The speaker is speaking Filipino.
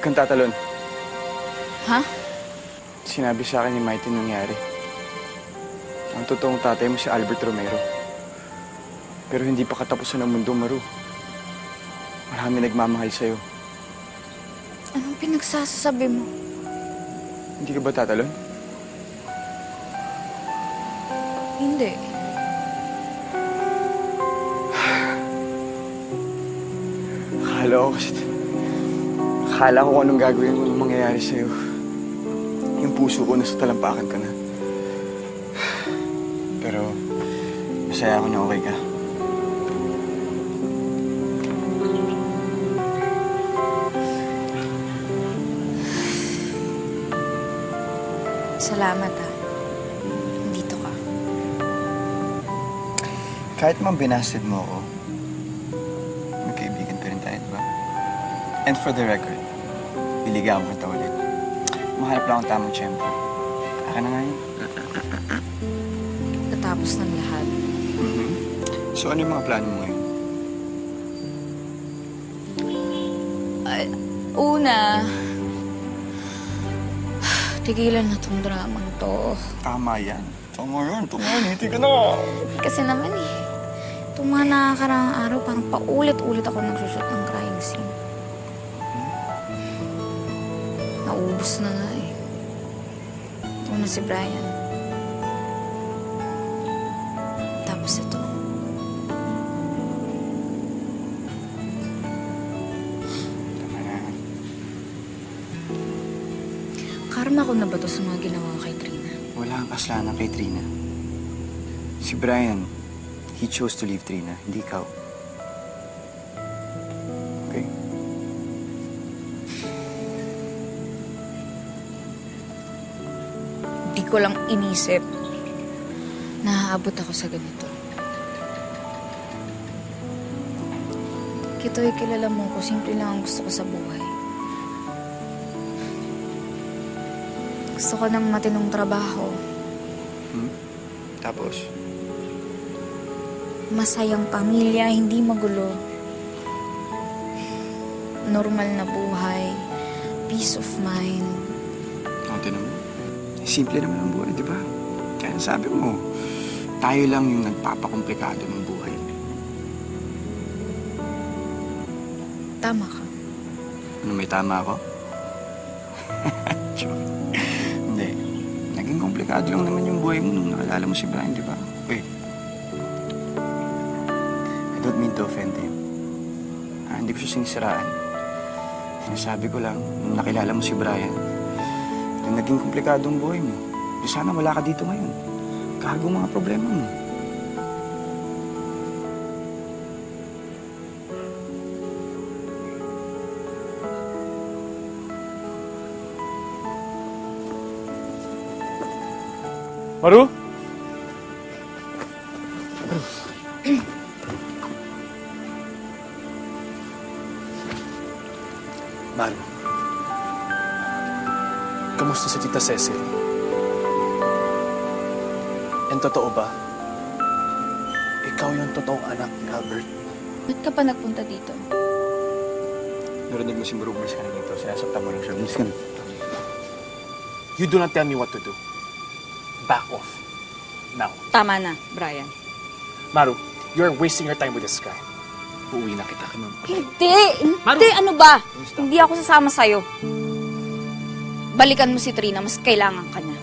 kang tatalon. Ha? Sinabi sa akin ni Mighty nangyari. Ang totoong tatay mo si Albert Romero. Pero hindi pa katapusan ng mundo, Maru. Marami nagmamahal sa'yo. Anong pinagsasabi mo? Hindi ka ba tatalon? Hindi. Akala ko kung anong gagawin mo nung mangyayari sa'yo. Yung puso ko nasa talampakan ka na. Pero, masaya ako na okay ka. Salamat ha. Nandito ka. Kahit man binasted mo ako, magkaibigan pa rin tayo, diba? And for the record, iligawan kita ulit. Mahanap lang ang tamang tiyempo. Aka na nga yun. Katapos ng lahat. So ano yung mga plano mo ngayon? Una, tigilan na tong dramang to. Tama yan. Tama yan. Hindi ka na. Kasi naman itong mga nakakaraang araw, parang paulit-ulit ako nagsusot ng crying scene. Naubos na nga eh. Una si Brian. Tapos ito. Tama na. Karma ko na ba to sa mga ginawa ko kay Trina? Wala kang kasalanan kay Trina. Si Brian, he chose to leave Trina, hindi ikaw. Okay? Di ko lang inisip na aabot ako sa ganito. Kito'y kilala mo ko, simple lang ang gusto ko sa buhay. Gusto ko ng matinong trabaho. Tapos? Masayang pamilya, hindi magulo. Normal na buhay. Peace of mind. Ate naman. Simple naman ang buhay, di ba? Kaya sabi mo, tayo lang yung nagpapakomplikado ng buhay. Tama ka. Ano, may tama ako? Joke. Hindi. Naging komplikado lang naman yung buhay mo nung nakalala mo si Brian, di ba? Wait. I don't mean to offend him. Hindi ko siya sinisiraan. Sinasabi ko lang, nung nakilala mo si Brian, nung naging komplikado ang buhay mo, di sana wala ka dito ngayon. Cargo mga problema mo. Maru? Maru. Kamusta si Tita Cecil? And totoo ba? Ikaw yung totoong anak ni Albert? Ba't ka pa nagpunta dito? Narinig mo si Maru, umalis ka na dito. Sinasaktan mo lang siya. Umalis ka na. You do not tell me what to do. Back off. Now. Tama na, Brian. Maru, you're wasting your time with this guy. Uuwi na kita kay Ma'am. Hindi! Maru! Hindi! Ano ba? Basta. Hindi ako sasama sa'yo. Balikan mo si Trina, mas kailangan ka niya.